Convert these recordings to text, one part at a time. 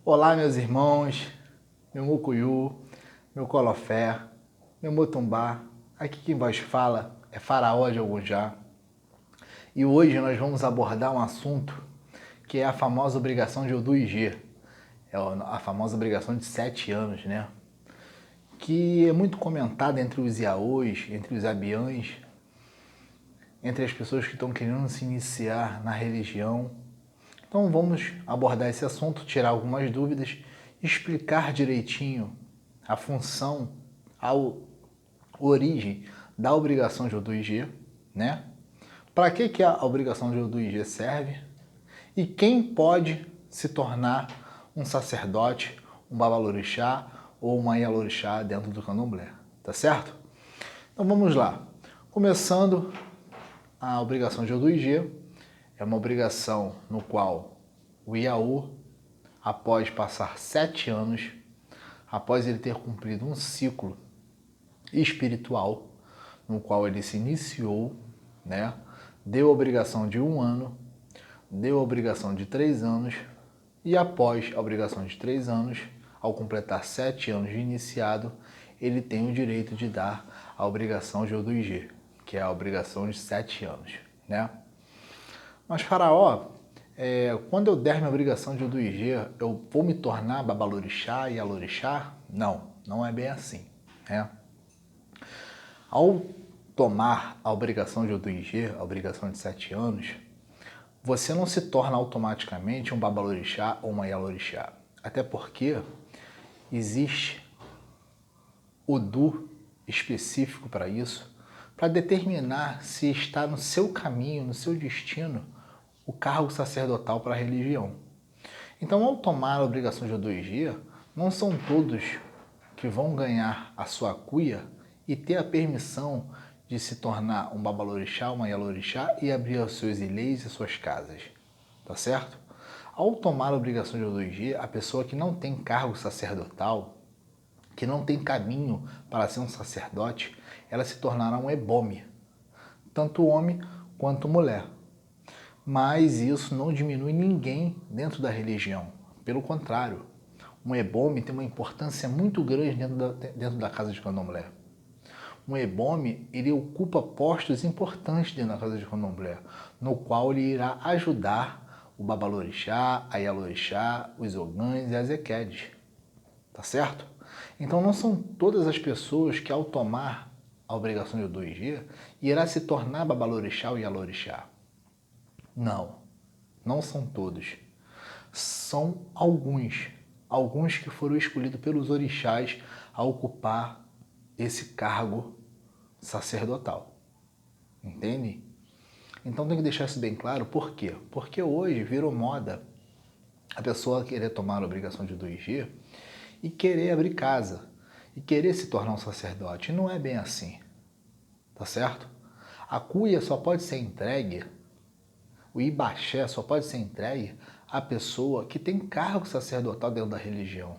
Olá, meus irmãos, meu Mucuyu, meu Colofé, meu Motumbá. Aqui quem vos fala é Faraó de Ogunjá. E hoje nós vamos abordar um assunto que é a famosa obrigação de Odu Igê. É a famosa obrigação de 7 anos, né? Que é muito comentada entre os Iaôs, entre os Abiães, entre as pessoas que estão querendo se iniciar na religião. Então vamos abordar esse assunto, tirar algumas dúvidas, explicar direitinho a função, a origem da obrigação de Odu Igê, né? Para que a obrigação de Odu Igê serve e quem pode se tornar um sacerdote, um babalorixá ou uma ialorixá dentro do candomblé, tá certo? Então vamos lá. Começando, a obrigação de Odu Igê é uma obrigação no qual o Iaô, após passar 7 anos, após ele ter cumprido um ciclo espiritual, no qual ele se iniciou, né? Deu a obrigação de 1 ano, deu a obrigação de 3 anos, e após a obrigação de 3 anos, ao completar 7 anos de iniciado, ele tem o direito de dar a obrigação de Odu Igê, que é a obrigação de 7 anos, né? Mas Faraó, quando eu der minha obrigação de Odu Igê, eu vou me tornar babalorixá e ialorixá? Não, não é bem assim, né? Ao tomar a obrigação de Odu Igê, a obrigação de 7 anos, você não se torna automaticamente um babalorixá ou uma ialorixá. Até porque existe Odu específico para isso, para determinar se está no seu caminho, no seu destino, o cargo sacerdotal para a religião. Então, ao tomar a obrigação de Odu Igê, não são todos que vão ganhar a sua cuia e ter a permissão de se tornar um babalorixá, uma ialorixá e abrir os seus ilês e suas casas, tá certo? Ao tomar a obrigação de Odu Igê, a pessoa que não tem cargo sacerdotal, que não tem caminho para ser um sacerdote, ela se tornará um ebome, tanto homem quanto mulher. Mas isso não diminui ninguém dentro da religião. Pelo contrário, um ebome tem uma importância muito grande dentro da casa de candomblé. Um ebome, ele ocupa postos importantes dentro da casa de candomblé, no qual ele irá ajudar o babalorixá, a ialorixá, os ogãs e as equedes. Tá certo? Então não são todas as pessoas que ao tomar a obrigação de Odu Igê irá se tornar babalorixá ou ialorixá. Não, não são todos. São alguns que foram escolhidos pelos orixás a ocupar esse cargo sacerdotal. Entende? Então tem que deixar isso bem claro. Por quê? Porque hoje virou moda a pessoa querer tomar a obrigação de Odu Igê e querer abrir casa, e querer se tornar um sacerdote. E não é bem assim, tá certo? A cuia só pode ser entregue, o ibaxé só pode ser entregue à pessoa que tem cargo sacerdotal dentro da religião.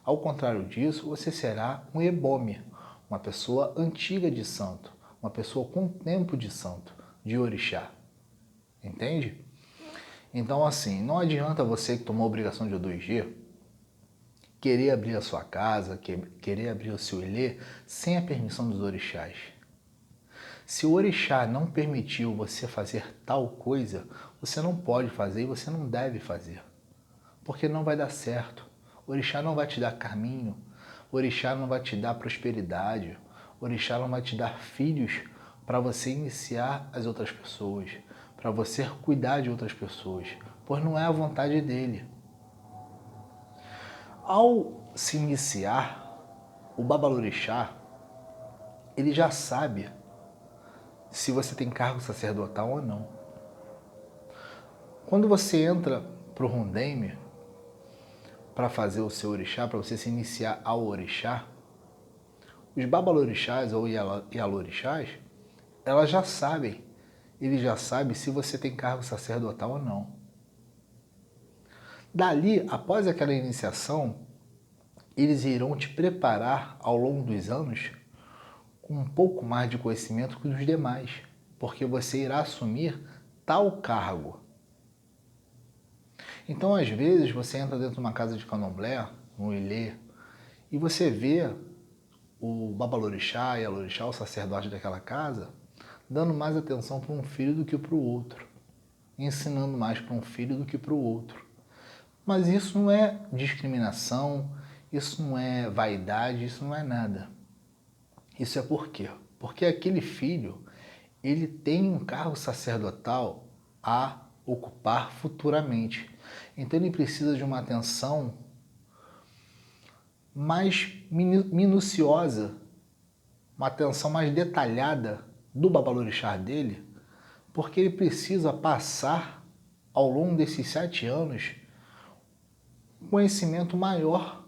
Ao contrário disso, você será um ebome, uma pessoa antiga de santo, uma pessoa com tempo de santo, de orixá. Entende? Então, assim, não adianta você que tomou a obrigação de Odu Igê querer abrir a sua casa, querer abrir o seu ilê sem a permissão dos orixás. Se o orixá não permitiu você fazer tal coisa, você não pode fazer e você não deve fazer, porque não vai dar certo. O orixá não vai te dar caminho, o orixá não vai te dar prosperidade, o orixá não vai te dar filhos para você iniciar as outras pessoas, para você cuidar de outras pessoas, pois não é a vontade dele. Ao se iniciar, o babalorixá, ele já sabe se você tem cargo sacerdotal ou não. Quando você entra para o Rondeme para fazer o seu orixá, para você se iniciar ao orixá, os babalorixás ou ialorixás, elas já sabem, eles já sabem se você tem cargo sacerdotal ou não. Dali, após aquela iniciação, eles irão te preparar ao longo dos anos com um pouco mais de conhecimento que os demais, porque você irá assumir tal cargo. Então, às vezes, você entra dentro de uma casa de candomblé, um ilê, e você vê o babalorixá e a lorixá, o sacerdote daquela casa, dando mais atenção para um filho do que para o outro, ensinando mais para um filho do que para o outro. Mas isso não é discriminação, isso não é vaidade, isso não é nada. Isso é por quê? Porque aquele filho, ele tem um cargo sacerdotal a ocupar futuramente. Então ele precisa de uma atenção mais minuciosa, uma atenção mais detalhada do babalorixá dele, porque ele precisa passar, ao longo desses 7 anos, um conhecimento maior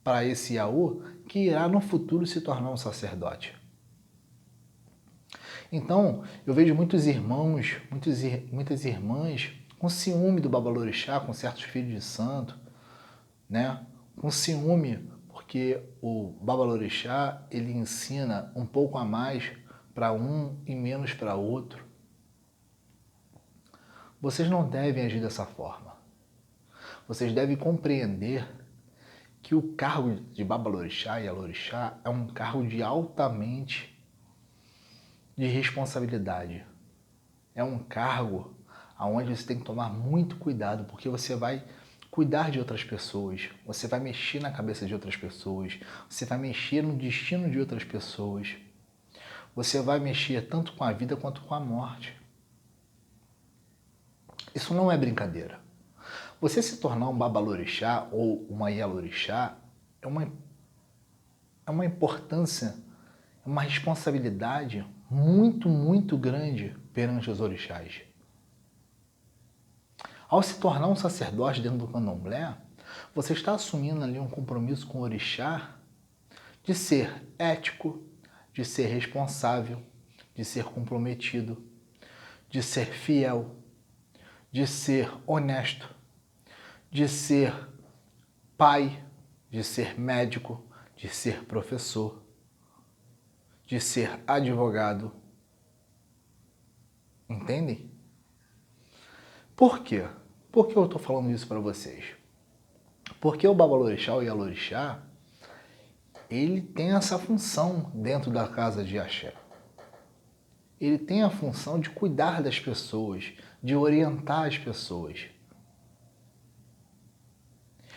para esse Yaô, que irá no futuro se tornar um sacerdote. Então, eu vejo muitos irmãos, muitas irmãs com ciúme do babalorixá, com certos filhos de santo, né? Com ciúme, porque o babalorixá, ele ensina um pouco a mais para um e menos para outro. Vocês não devem agir dessa forma. Vocês devem compreender que o cargo de babalorixá e alorixá é um cargo de altamente de responsabilidade. É um cargo onde você tem que tomar muito cuidado, porque você vai cuidar de outras pessoas, você vai mexer na cabeça de outras pessoas, você vai mexer no destino de outras pessoas, você vai mexer tanto com a vida quanto com a morte. Isso não é brincadeira. Você se tornar um babalorixá ou uma ialorixá é uma importância, é uma responsabilidade muito, muito grande perante os orixás. Ao se tornar um sacerdote dentro do candomblé, você está assumindo ali um compromisso com o orixá de ser ético, de ser responsável, de ser comprometido, de ser fiel, de ser honesto, de ser pai, de ser médico, de ser professor, de ser advogado. Entendem? Por quê? Por que eu estou falando isso para vocês? Porque o babalorixá ou ialorixá, ele tem essa função dentro da casa de axé. Ele tem a função de cuidar das pessoas, de orientar as pessoas.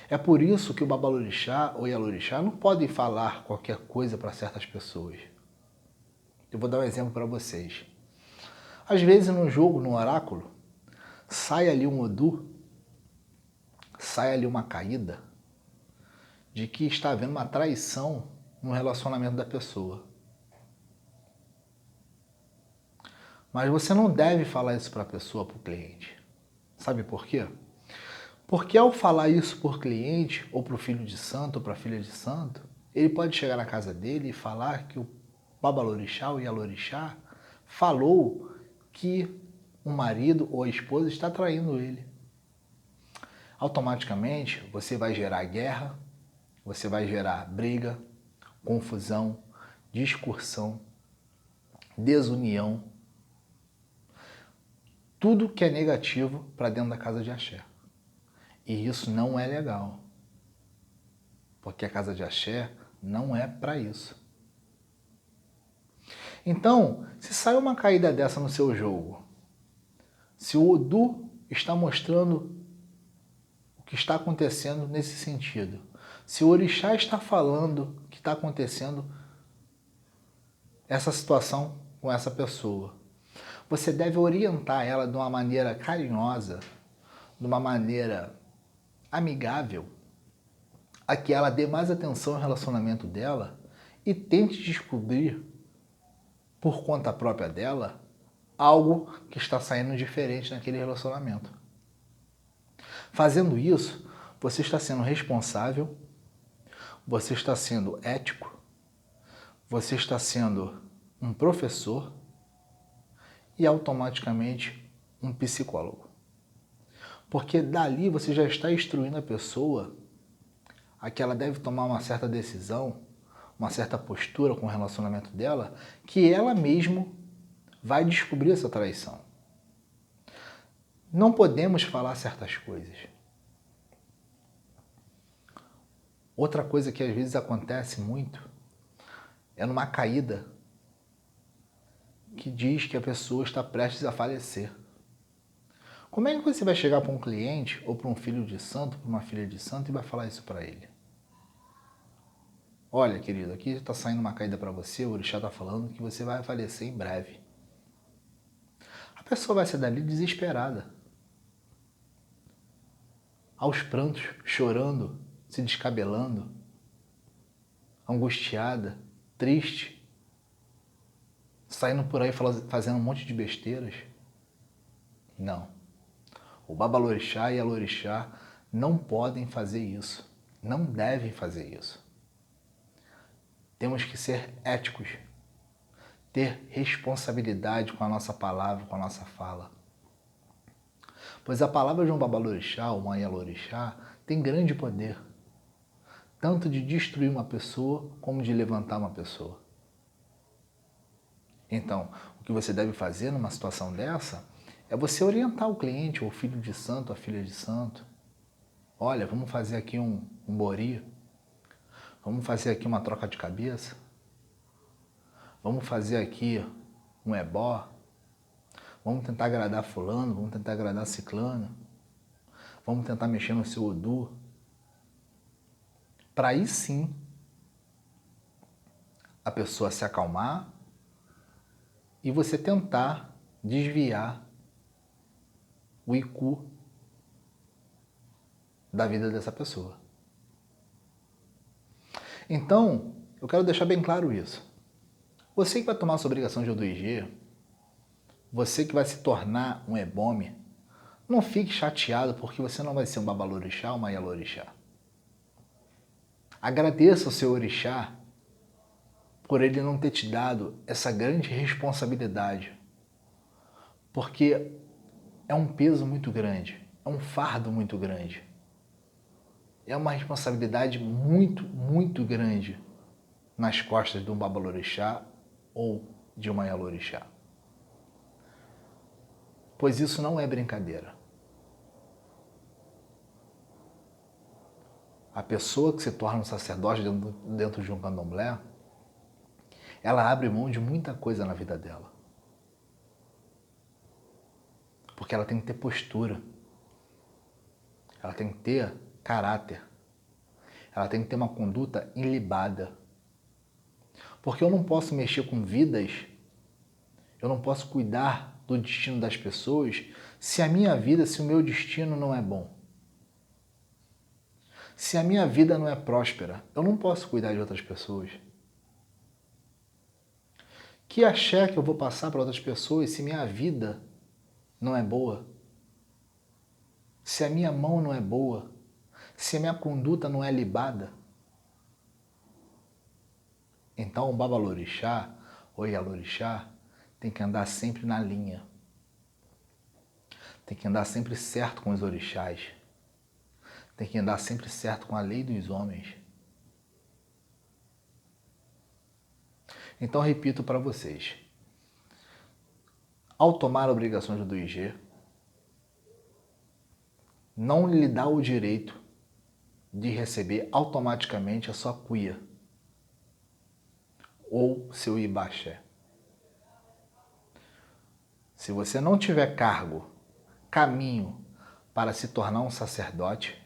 É por isso que o babalorixá ou ialorixá não podem falar qualquer coisa para certas pessoas. Eu vou dar um exemplo para vocês. Às vezes no jogo, no oráculo, sai ali um Odu, sai ali uma caída de que está havendo uma traição no relacionamento da pessoa. Mas você não deve falar isso para a pessoa, para o cliente. Sabe por quê? Porque ao falar isso por cliente, ou para o filho de santo, ou para a filha de santo, ele pode chegar na casa dele e falar que o babalorixá ou ialorixá falou que o marido ou a esposa está traindo ele. Automaticamente você vai gerar guerra, você vai gerar briga, confusão, discussão, desunião, tudo que é negativo para dentro da casa de axé. E isso não é legal, porque a casa de axé não é para isso. Então, se sai uma caída dessa no seu jogo, se o Odu está mostrando o que está acontecendo nesse sentido, se o orixá está falando que está acontecendo essa situação com essa pessoa, você deve orientar ela de uma maneira carinhosa, de uma maneira amigável, a que ela dê mais atenção ao relacionamento dela e tente descobrir, por conta própria dela, algo que está saindo diferente naquele relacionamento. Fazendo isso, você está sendo responsável, você está sendo ético, você está sendo um professor e automaticamente um psicólogo. Porque dali você já está instruindo a pessoa a que ela deve tomar uma certa decisão, uma certa postura com o relacionamento dela, que ela mesma vai descobrir essa traição. Não podemos falar certas coisas. Outra coisa que às vezes acontece muito é numa caída que diz que a pessoa está prestes a falecer. Como é que você vai chegar para um cliente ou para um filho de santo, para uma filha de santo e vai falar isso para ele? Olha, querido, aqui está saindo uma caída para você, o orixá está falando que você vai falecer em breve. A pessoa vai sair dali desesperada, aos prantos, chorando, se descabelando, angustiada, triste, saindo por aí fazendo um monte de besteiras. Não. O Babalorixá e a Lorixá não podem fazer isso, não devem fazer isso. Temos que ser éticos, ter responsabilidade com a nossa palavra, com a nossa fala. Pois a palavra de um Babalorixá ou uma Ialorixá tem grande poder, tanto de destruir uma pessoa como de levantar uma pessoa. Então, o que você deve fazer numa situação dessa é você orientar o cliente, ou o filho de santo, a filha de santo. Olha, vamos fazer aqui um bori, vamos fazer aqui uma troca de cabeça, vamos fazer aqui um ebó, vamos tentar agradar fulano, vamos tentar agradar ciclano, vamos tentar mexer no seu Odu, para aí sim a pessoa se acalmar e você tentar desviar o Iku da vida dessa pessoa. Então, eu quero deixar bem claro isso. Você que vai tomar sua obrigação de Odu-IG, você que vai se tornar um ebome, não fique chateado porque você não vai ser um Babalorixá ou uma Ialorixá. Agradeça ao seu orixá por ele não ter te dado essa grande responsabilidade, porque é um peso muito grande, é um fardo muito grande, é uma responsabilidade muito, muito grande nas costas de um Babalorixá ou de uma Ialorixá. Pois isso não é brincadeira. A pessoa que se torna um sacerdote dentro de um candomblé, ela abre mão de muita coisa na vida dela. Porque ela tem que ter postura. Ela tem que ter caráter. Ela tem que ter uma conduta ilibada. Porque eu não posso mexer com vidas, eu não posso cuidar do destino das pessoas se a minha vida, se o meu destino não é bom. Se a minha vida não é próspera, eu não posso cuidar de outras pessoas. Que axé que eu vou passar para outras pessoas se minha vida não é boa? Se a minha mão não é boa? Se a minha conduta não é libada? Então o Babalorixá ou Ialorixá tem que andar sempre na linha. Tem que andar sempre certo com os orixás. Tem que andar sempre certo com a lei dos homens. Então repito para vocês. Ao tomar obrigações do IG, não lhe dá o direito de receber automaticamente a sua cuia ou seu ibaxé. Se você não tiver cargo, caminho para se tornar um sacerdote,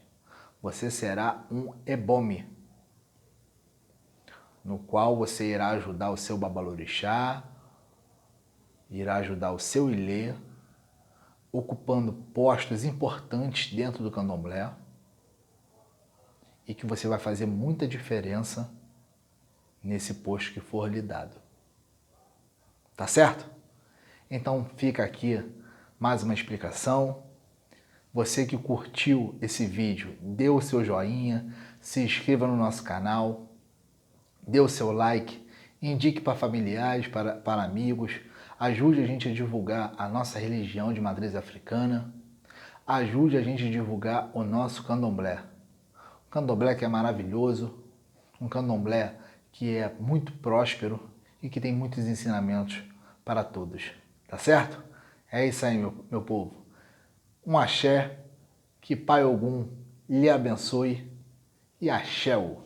você será um ebome, no qual você irá ajudar o seu Babalorixá, irá ajudar o seu Ilê, ocupando postos importantes dentro do candomblé, e que você vai fazer muita diferença nesse posto que for lhe dado. Tá certo? Então fica aqui mais uma explicação. Você que curtiu esse vídeo, dê o seu joinha, se inscreva no nosso canal, dê o seu like, indique para familiares, para amigos, ajude a gente a divulgar a nossa religião de matriz africana, ajude a gente a divulgar o nosso candomblé. Um candomblé que é maravilhoso, um candomblé que é muito próspero e que tem muitos ensinamentos para todos. Tá certo? É isso aí, meu povo. Um axé, que Pai Ogum lhe abençoe e axéu.